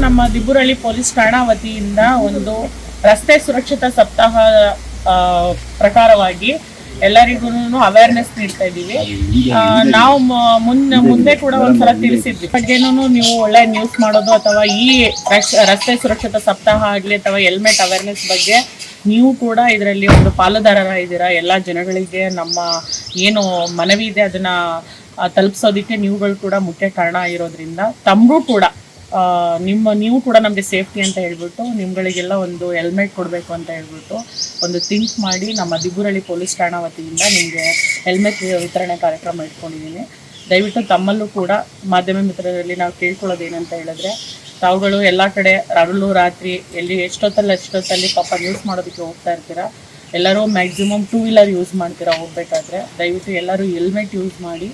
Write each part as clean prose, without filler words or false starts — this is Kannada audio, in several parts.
ನಮ್ಮ ದಿಬ್ಬುರಳ್ಳಿ ಪೊಲೀಸ್ ಠಾಣಾ ವತಿಯಿಂದ ಒಂದು ರಸ್ತೆ ಸುರಕ್ಷತಾ ಸಪ್ತಾಹ ಪ್ರಕಾರವಾಗಿ ಎಲ್ಲರಿಗೂ ಅವೇರ್ನೆಸ್ ನೀಡ್ತಾ ಇದ್ದೀವಿ. ನಾವು ಮುಂದೆ ಕೂಡ ಒಂದ್ಸಲ ತಿಳಿಸಿದ್ವಿ ಬಗ್ಗೆನೂ ನೀವು ಒಳ್ಳೆ ನ್ಯೂಸ್ ಮಾಡೋದು ಅಥವಾ ಈ ರಸ್ತೆ ಸುರಕ್ಷತಾ ಸಪ್ತಾಹ ಆಗಲಿ ಅಥವಾ ಹೆಲ್ಮೆಟ್ ಅವೇರ್ನೆಸ್ ಬಗ್ಗೆ ನೀವು ಕೂಡ ಇದರಲ್ಲಿ ಒಂದು ಪಾಲುದಾರರ ಇದ್ದೀರಾ. ಎಲ್ಲ ಜನಗಳಿಗೆ ನಮ್ಮ ಏನು ಮನವಿ ಇದೆ ಅದನ್ನ ತಲುಪಿಸೋದಕ್ಕೆ ನೀವುಗಳು ಕೂಡ ಮುಖ್ಯ ಕಾರಣ ಇರೋದ್ರಿಂದ ತಮಗೂ ಕೂಡ ನೀವು ಕೂಡ ನಮಗೆ ಸೇಫ್ಟಿ ಅಂತ ಹೇಳ್ಬಿಟ್ಟು ನಿಮ್ಗಳಿಗೆಲ್ಲ ಒಂದು ಹೆಲ್ಮೆಟ್ ಕೊಡಬೇಕು ಅಂತ ಹೇಳ್ಬಿಟ್ಟು ಒಂದು ಥಿಂಕ್ ಮಾಡಿ ನಮ್ಮ ದಿಬ್ಬುರಳ್ಳಿ ಪೊಲೀಸ್ ಠಾಣಾ ವತಿಯಿಂದ ನಿಮಗೆ ಹೆಲ್ಮೆಟ್ ವಿತರಣೆ ಕಾರ್ಯಕ್ರಮ ಇಟ್ಕೊಂಡಿದ್ದೀನಿ. ದಯವಿಟ್ಟು ತಮ್ಮಲ್ಲೂ ಕೂಡ ಮಾಧ್ಯಮ ಮಿತ್ರರಲ್ಲಿ ನಾವು ಕೇಳ್ಕೊಳ್ಳೋದೇನಂತ ಹೇಳಿದ್ರೆ, ತಾವುಗಳು ಎಲ್ಲ ಕಡೆ ಹಗಲು ರಾತ್ರಿ ಎಲ್ಲಿ ಎಷ್ಟೊತ್ತಲ್ಲಿ ಪಾಪ ನ್ಯೂಸ್ ಮಾಡೋದಕ್ಕೆ ಹೋಗ್ತಾ ಇರ್ತೀರಾ. ಎಲ್ಲರೂ ಮ್ಯಾಕ್ಸಿಮಮ್ 2 ವೀಲರ್ ಯೂಸ್ ಮಾಡ್ತೀರಾ ಹೋಗ್ಬೇಕಾದ್ರೆ. ದಯವಿಟ್ಟು ಎಲ್ಲರೂ ಹೆಲ್ಮೆಟ್ ಯೂಸ್ ಮಾಡಿ.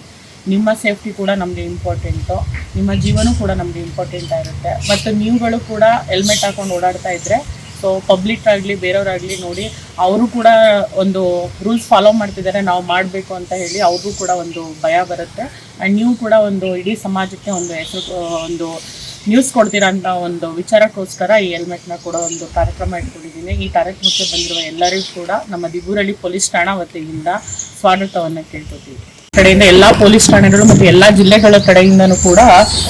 ನಿಮ್ಮ ಸೇಫ್ಟಿ ಕೂಡ ನಮಗೆ ಇಂಪಾರ್ಟೆಂಟು, ನಿಮ್ಮ ಜೀವನೂ ಕೂಡ ನಮಗೆ ಇಂಪಾರ್ಟೆಂಟ್ ಆಗಿರುತ್ತೆ. ಮತ್ತು ನೀವುಗಳು ಕೂಡ ಹೆಲ್ಮೆಟ್ ಹಾಕೊಂಡು ಓಡಾಡ್ತಾ ಇದ್ದರೆ ಸೊ ಪಬ್ಲಿಕ್ ಆಗಲಿ ಬೇರೆಯವರಾಗಲಿ ನೋಡಿ ಅವರು ಕೂಡ ಒಂದು ರೂಲ್ಸ್ ಫಾಲೋ ಮಾಡ್ತಿದ್ದಾರೆ, ನಾವು ಮಾಡಬೇಕು ಅಂತ ಹೇಳಿ ಅವ್ರಿಗೂ ಕೂಡ ಒಂದು ಭಯ ಬರುತ್ತೆ. ಆ್ಯಂಡ್ ನೀವು ಕೂಡ ಒಂದು ಇಡೀ ಸಮಾಜಕ್ಕೆ ಒಂದು ಹೆಸರು ಒಂದು ನ್ಯೂಸ್ ಕೊಡ್ತೀರಾ ಅಂತ ಒಂದು ವಿಚಾರಕ್ಕೋಸ್ಕರ ಈ ಹೆಲ್ಮೆಟ್ನ ಕೂಡ ಒಂದು ಕಾರ್ಯಕ್ರಮ ಇಟ್ಕೊಂಡಿದ್ದೀನಿ. ಈ ಕಾರ್ಯಕ್ರಮಕ್ಕೆ ಬಂದಿರುವ ಎಲ್ಲರಿಗೂ ಕೂಡ ನಮ್ಮ ದಿಬ್ಬುರಳ್ಳಿ ಪೊಲೀಸ್ ಠಾಣಾ ವತಿಯಿಂದ ಸ್ವಾಗತವನ್ನು ಕೇಳ್ಕೊತೀವಿ. ಕಡೆಯಿಂದ ಎಲ್ಲಾ ಪೊಲೀಸ್ ಠಾಣೆಗಳು ಮತ್ತು ಎಲ್ಲಾ ಜಿಲ್ಲೆಗಳ ಕಡೆಯಿಂದನೂ ಕೂಡ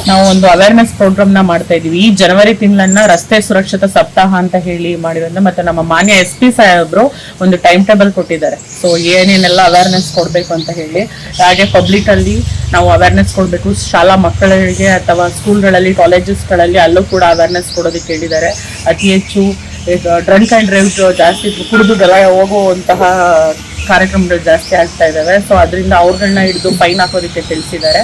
ನಾವು ಒಂದು ಅವೇರ್ನೆಸ್ ಪ್ರೋಗ್ರಾಮ್ನ ಮಾಡ್ತಾ ಇದೀವಿ. ಈ ಜನವರಿ ತಿಂಗಳನ್ನ ರಸ್ತೆ ಸುರಕ್ಷತಾ ಸಪ್ತಾಹ ಅಂತ ಹೇಳಿ ಮಾಡಿರೋದ್ರಿಂದ ಮತ್ತೆ ನಮ್ಮ ಮಾನ್ಯ SP ಸಾಹೇಬ್ರು ಒಂದು ಟೈಮ್ ಟೇಬಲ್ ಕೊಟ್ಟಿದ್ದಾರೆ. ಸೊ ಏನೇನೆಲ್ಲ ಅವೇರ್ನೆಸ್ ಕೊಡಬೇಕು ಅಂತ ಹೇಳಿ, ಹಾಗೆ ಪಬ್ಲಿಕ್ ಅಲ್ಲಿ ನಾವು ಅವೇರ್ನೆಸ್ ಕೊಡಬೇಕು. ಶಾಲಾ ಮಕ್ಕಳಿಗೆ ಅಥವಾ ಸ್ಕೂಲ್ಗಳಲ್ಲಿ ಕಾಲೇಜಸ್ಗಳಲ್ಲಿ ಅಲ್ಲೂ ಕೂಡ ಅವೇರ್ನೆಸ್ ಕೊಡೋದಕ್ಕೆ ಹೇಳಿದ್ದಾರೆ. ಅತಿ ಹೆಚ್ಚು ಡ್ರಂಕ್ ಆ್ಯಂಡ್ ಡ್ರೈವ್ ಜಾಸ್ತಿ ಕುಡಿದು ಹೋಗುವಂತಹ ಕಾರ್ಯಕ್ರಮಗಳು ಜಾಸ್ತಿ ಆಗ್ತಾ ಇದ್ದಾವೆ. ಸೊ ಅದರಿಂದ ಅವ್ರಗಳನ್ನ ಹಿಡಿದು ಫೈನ್ ಹಾಕೋದಕ್ಕೆ ತಿಳಿಸಿದ್ದಾರೆ.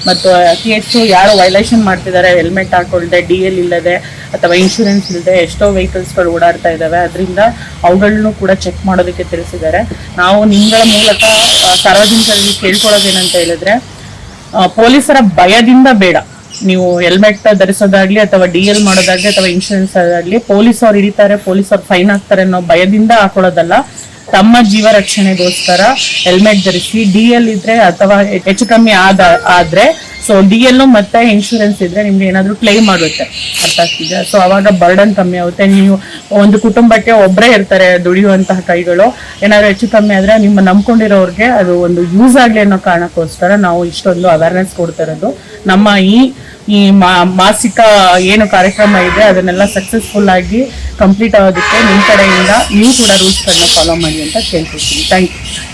ಮತ್ತು ಅತಿ ಹೆಚ್ಚು ಯಾರು ವೈಲೇಷನ್ ಮಾಡ್ತಿದ್ದಾರೆ ಹೆಲ್ಮೆಟ್ ಹಾಕೊಳ್ಳದೆ DL ಇಲ್ಲದೆ ಅಥವಾ ಇನ್ಶೂರೆನ್ಸ್ ಇಲ್ಲದೆ ಎಷ್ಟೋ ವೆಹಿಕಲ್ಸ್ಗಳು ಓಡಾಡ್ತಾ ಇದ್ದಾವೆ, ಅದರಿಂದ ಅವುಗಳನ್ನು ಕೂಡ ಚೆಕ್ ಮಾಡೋದಕ್ಕೆ ತಿಳಿಸಿದ್ದಾರೆ. ನಾವು ನಿಮ್ಗಳ ಮೂಲಕ ಸಾರ್ವಜನಿಕರಿಗೆ ಕೇಳ್ಕೊಳ್ಳೋದೇನಂತ ಹೇಳಿದ್ರೆ, ಪೊಲೀಸರ ಭಯದಿಂದ ಬೇಡ, ನೀವು ಹೆಲ್ಮೆಟ್ ಧರಿಸೋದಾಗ್ಲಿ ಅಥವಾ DL ಮಾಡೋದಾಗ್ಲಿ ಅಥವಾ ಇನ್ಶೂರೆನ್ಸ್ ಆಗಲಿ ಪೊಲೀಸ್ ಅವ್ರು ಹಿಡಿತಾರೆ, ಪೊಲೀಸ್ ಅವ್ರು ಫೈನ್ ಹಾಕ್ತಾರೆ ಅನ್ನೋ ಭಯದಿಂದ ಹಾಕೊಳ್ಳೋದಲ್ಲ. ತಮ್ಮ ಜೀವ ರಕ್ಷಣೆಗೋಸ್ಕರ ಹೆಲ್ಮೆಟ್ ಧರಿಸಿ. DL ಇದ್ರೆ ಅಥವಾ ಹೆಚ್ಚು ಕಮ್ಮಿ ಆದ್ರೆ ಸೊ DL ಮತ್ತೆ ಇನ್ಶೂರೆನ್ಸ್ ಇದ್ರೆ ನಿಮ್ಗೆ ಏನಾದ್ರು ಕ್ಲೈಮ್ ಆಗುತ್ತೆ ಗೊತ್ತಾಗ್ತಿದೆ. ಸೊ ಅವಾಗ ಬರ್ಡನ್ ಕಮ್ಮಿ ಆಗುತ್ತೆ. ನೀವು ಒಂದು ಕುಟುಂಬಕ್ಕೆ ಒಬ್ಬರೇ ಇರ್ತಾರೆ ದುಡಿಯುವಂತಹ ಕೈಗಳು, ಏನಾದ್ರು ಹೆಚ್ಚು ಕಮ್ಮಿ ಆದ್ರೆ ನಿಮ್ಮ ನಂಬ್ಕೊಂಡಿರೋರ್ಗೆ ಅದು ಒಂದು ಯೂಸ್ ಆಗ್ಲಿ ಅನ್ನೋ ಕಾರಣಕ್ಕೋಸ್ಕರ ನಾವು ಇಷ್ಟೊಂದು ಅವೇರ್ನೆಸ್ ಕೊಡ್ತಾ ಇರೋದು. ನಮ್ಮ ಈ ಮಾಸಿಕ ಏನು ಕಾರ್ಯಕ್ರಮ ಇದೆ ಅದನ್ನೆಲ್ಲ ಸಕ್ಸಸ್ಫುಲ್ ಆಗಿ ಕಂಪ್ಲೀಟ್ ಆಗೋದಕ್ಕೆ ನಿಮ್ಮ ಕಡೆಯಿಂದ ನೀವು ಕೂಡ ರೂಲ್ಸ್ಗಳನ್ನ ಫಾಲೋ ಮಾಡಿ ಅಂತ ಕೇಳ್ಕೊಳ್ತೀನಿ. Thank you.